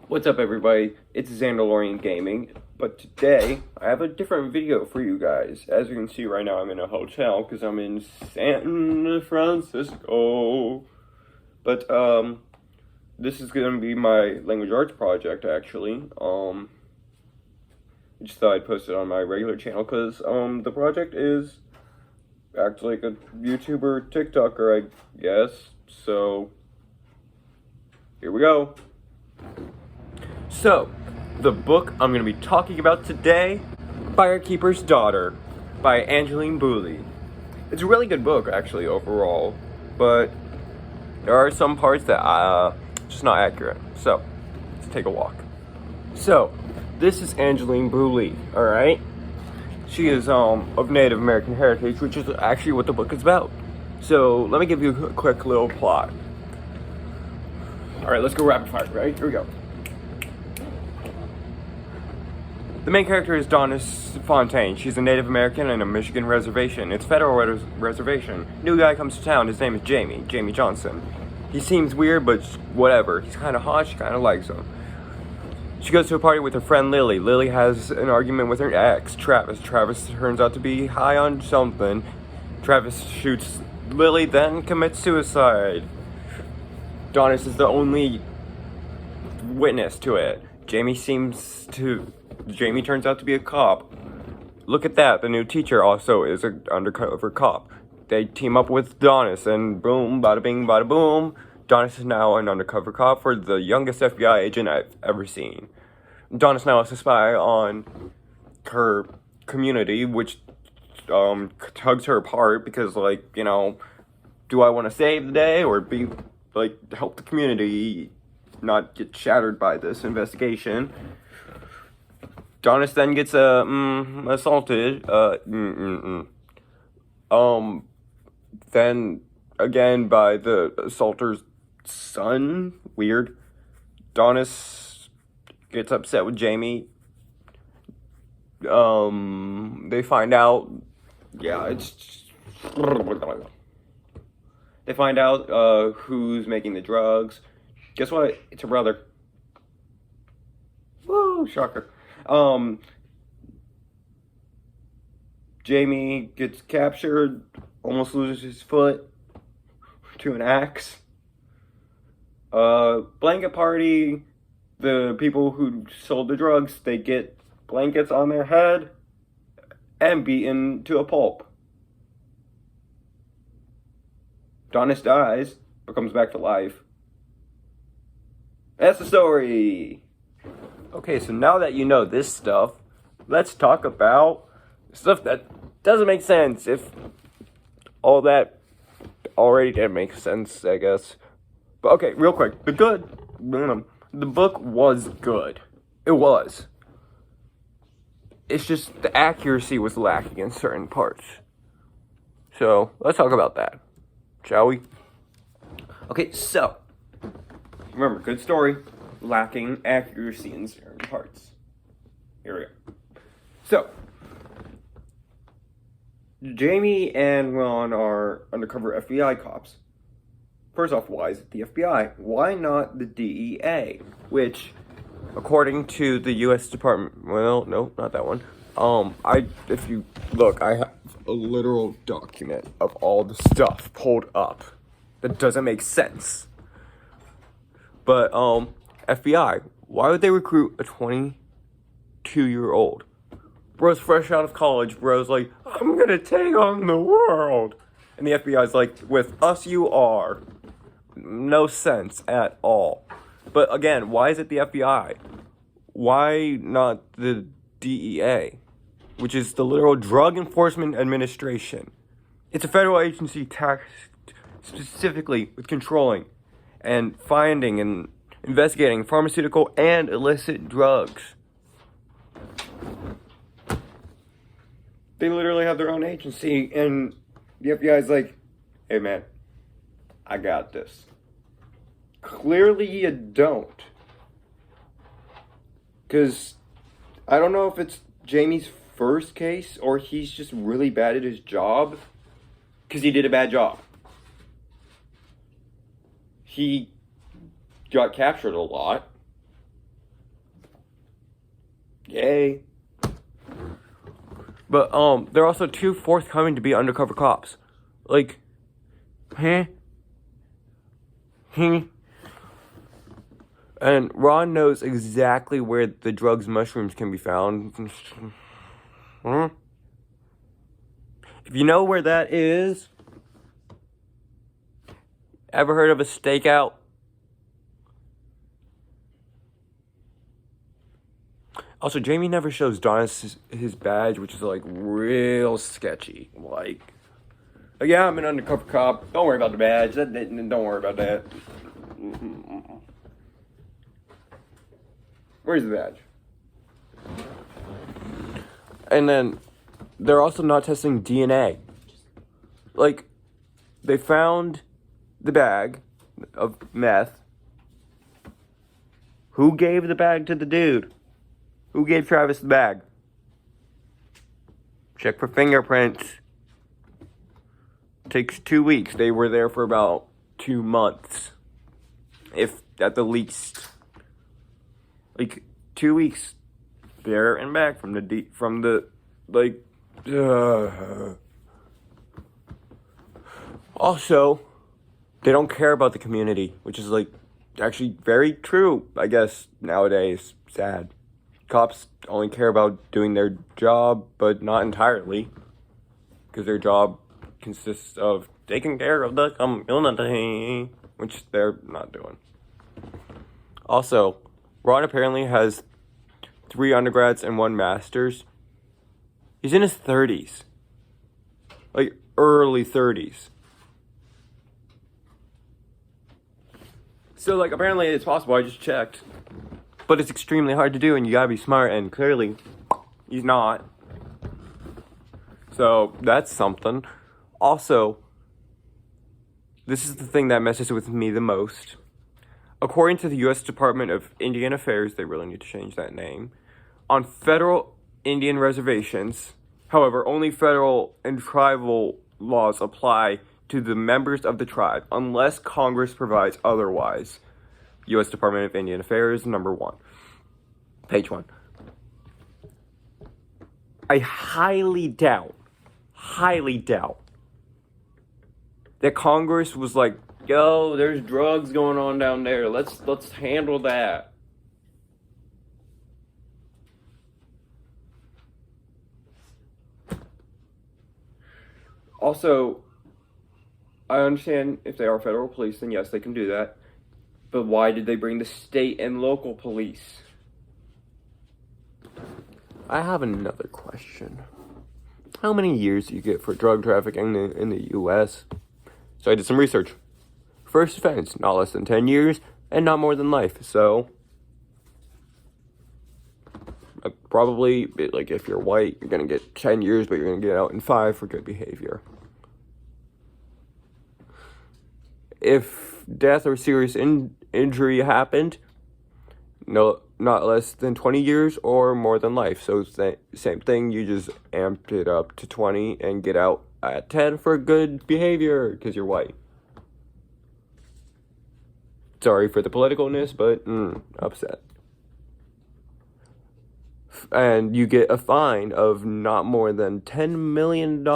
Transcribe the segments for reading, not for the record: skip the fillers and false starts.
What's up, everybody? It's Xandalorian Gaming, but today I have a different video for you guys. As you can see right now, I'm in a hotel because I'm in San Francisco. But this is gonna be my language arts project, actually. I just thought I'd post it on my regular channel because the project is actually like a YouTuber, TikToker, I guess. So here we go. So, the book I'm going to be talking about today, Firekeeper's Daughter by Angeline Boulley. It's a really good book, actually, overall, but there are some parts that are just not accurate. So, let's take a walk. So, this is Angeline Boulley, alright? She is of Native American heritage, which is actually what the book is about. So, let me give you a quick little plot. Alright, let's go rapid fire, right? Here we go. The main character is Donna Fontaine. She's a Native American in a Michigan reservation. It's a federal reservation. New guy comes to town. His name is Jamie Johnson. He seems weird, but whatever. He's kind of hot. She kind of likes him. She goes to a party with her friend Lily. Lily has an argument with her ex, Travis. Travis turns out to be high on something. Travis shoots Lily, then commits suicide. Donis is the only witness to it. Jamie turns out to be a cop. Look at that, the new teacher also is an undercover cop. They team up with Donis, and boom, bada bing, bada boom. Donis is now an undercover cop for the youngest FBI agent I've ever seen. Donis now has to spy on her community, which tugs her apart because, like, you know, do I want to save the day or be, like, help the community not get shattered by this investigation? Donis then gets assaulted. Then again by the assaulter's son. Weird. Donis gets upset with Jamie. They find out. Yeah, they find out who's making the drugs. Guess what? It's her brother. Woo, shocker. Jamie gets captured, almost loses his foot to an axe. Blanket party, the people who sold the drugs, they get blankets on their head and beaten to a pulp. Donis dies, but comes back to life. That's the story. Okay, so now that you know this stuff, let's talk about stuff that doesn't make sense. If all that already did make sense, I guess. But okay, real quick, the book was good. It was. It's just the accuracy was lacking in certain parts. So, let's talk about that, shall we? Okay, so, remember, good story, lacking accuracy in certain parts. Here we go. So, Jamie and Ron are undercover FBI cops. First off, why is it the FBI? Why not the DEA? Which, according to the U.S. Department, well, no, not that one. If you look, I have a literal document of all the stuff pulled up. That doesn't make sense. But, FBI, why would they recruit a 22-year-old? Bro's fresh out of college. Bro's like, I'm gonna take on the world. And the FBI's like, with us you are. No sense at all. But again, why is it the FBI? Why not the DEA? Which is the literal Drug Enforcement Administration. It's a federal agency tasked specifically with controlling and finding and investigating pharmaceutical and illicit drugs. They literally have their own agency, and the FBI's like, hey man, I got this. Clearly you don't. Because I don't know if it's Jamie's first case or he's just really bad at his job. Because he did a bad job. he got captured a lot. Yay. But they're also too forthcoming to be undercover cops. Like, And Ron knows exactly where the drugs mushrooms can be found. If you know where that is, ever heard of a stakeout? Also, Jamie never shows Donna his badge, which is like real sketchy. Like, yeah, I'm an undercover cop. Don't worry about the badge. Don't worry about that. Where's the badge? And then they're also not testing DNA. Like, they found the bag of meth. Who gave the bag to the dude? Who gave Travis the bag? Check for fingerprints. Takes 2 weeks. They were there for about 2 months. If at the least. Like 2 weeks there and back from the Also, they don't care about the community, which is like actually very true, I guess, nowadays. Sad. Cops only care about doing their job, but not entirely, because their job consists of taking care of the community, which they're not doing. Also, Ron apparently has 3 undergrads and 1 master's. He's in his 30s. Like, early 30s. So, like, apparently it's possible. I just checked. But it's extremely hard to do, and you gotta be smart, and clearly, he's not. So, that's something. Also, this is the thing that messes with me the most. According to the U.S. Department of Indian Affairs, they really need to change that name, on federal Indian reservations, however, only federal and tribal laws apply to the members of the tribe, unless Congress provides otherwise. U.S. Department of Indian Affairs, number 1. Page 1. I highly doubt that Congress was like, yo, there's drugs going on down there. Let's handle that. Also, I understand if they are federal police, then yes, they can do that. But why did they bring the state and local police? I have another question. How many years do you get for drug trafficking in the U.S.? So I did some research. First offense, not less than 10 years, and not more than life. So, probably, like, if you're white, you're going to get 10 years, but you're going to get out in 5 for good behavior. If death or serious injury happened, no, not less than 20 years or more than life. So, same thing, you just amped it up to 20 and get out at 10 for good behavior, because you're white. Sorry for the politicalness, but upset. And you get a fine of not more than $10 million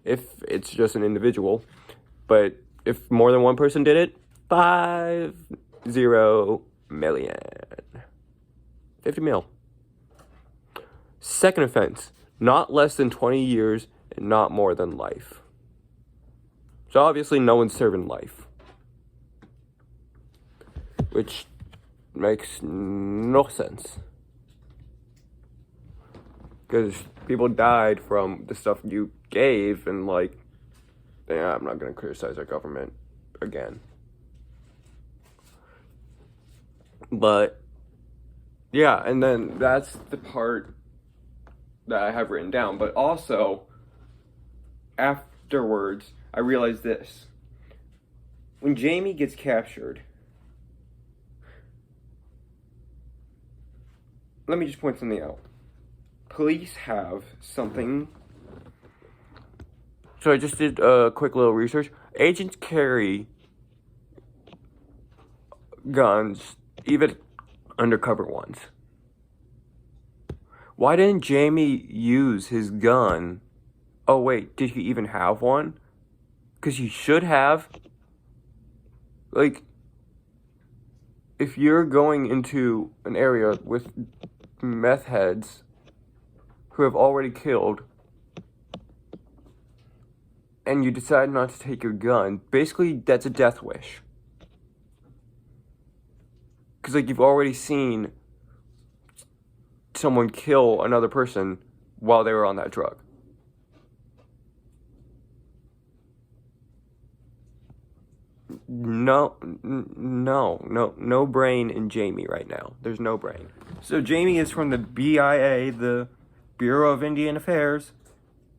if it's just an individual. But if more than one person did it, 50 million. 50 mil. Second offense, not less than 20 years and not more than life. So obviously no one's serving life. Which makes no sense. Because people died from the stuff you gave, and like, yeah, I'm not going to criticize our government again. But, yeah, and then that's the part that I have written down. But also, afterwards, I realized this. When Jamie gets captured, let me just point something out. Police have something. So I just did a quick little research. Agents carry guns, even undercover ones. Why didn't Jamie use his gun? Oh wait, did he even have one? Because he should have. Like, if you're going into an area with meth heads who have already killed, and you decide not to take your gun, basically that's a death wish. Because, like, you've already seen someone kill another person while they were on that drug. No brain in Jamie right now. There's no brain. So Jamie is from the BIA, the Bureau of Indian Affairs,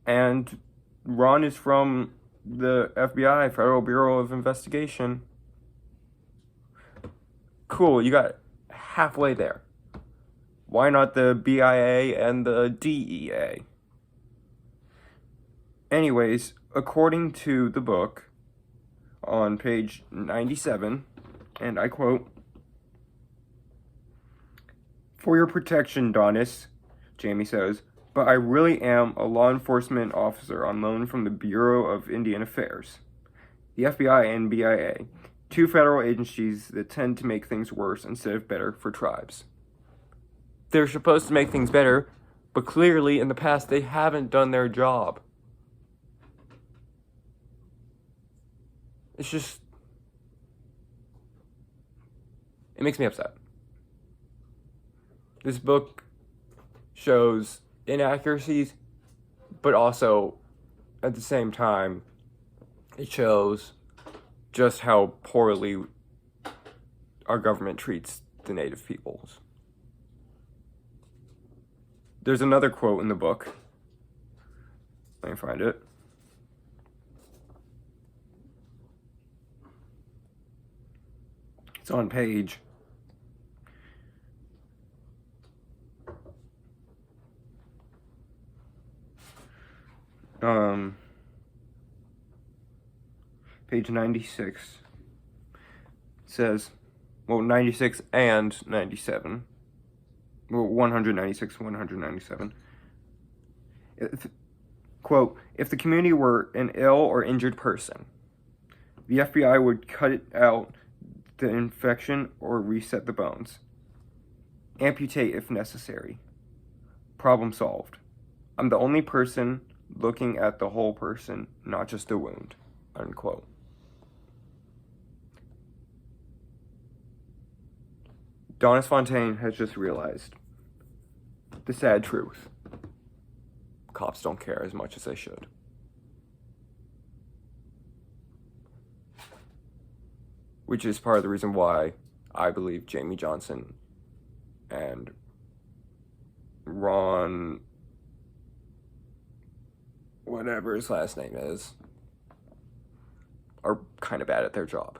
and Ron is from the FBI, Federal Bureau of Investigation. Cool, you got halfway there. Why not the BIA and the DEA? Anyways, according to the book, on page 97, and I quote, "For your protection, Donis," Jamie says, "but I really am a law enforcement officer on loan from the Bureau of Indian Affairs, the FBI and BIA, two federal agencies that tend to make things worse instead of better for tribes. They're supposed to make things better, but clearly in the past they haven't done their job." It's just, it makes me upset. This book shows inaccuracies, but also, at the same time, it shows just how poorly our government treats the native peoples. There's another quote in the book. Let me find it. It's on page page 96. It says, well, 96 and 97. Well, 196, 197. Quote, "If the community were an ill or injured person, the FBI would cut it out the infection or reset the bones. Amputate if necessary. Problem solved. I'm the only person looking at the whole person, not just the wound." Unquote. Donis Fontaine has just realized the sad truth. Cops don't care as much as they should. Which is part of the reason why I believe Jamie Johnson and Ron, whatever his last name is, are kind of bad at their job.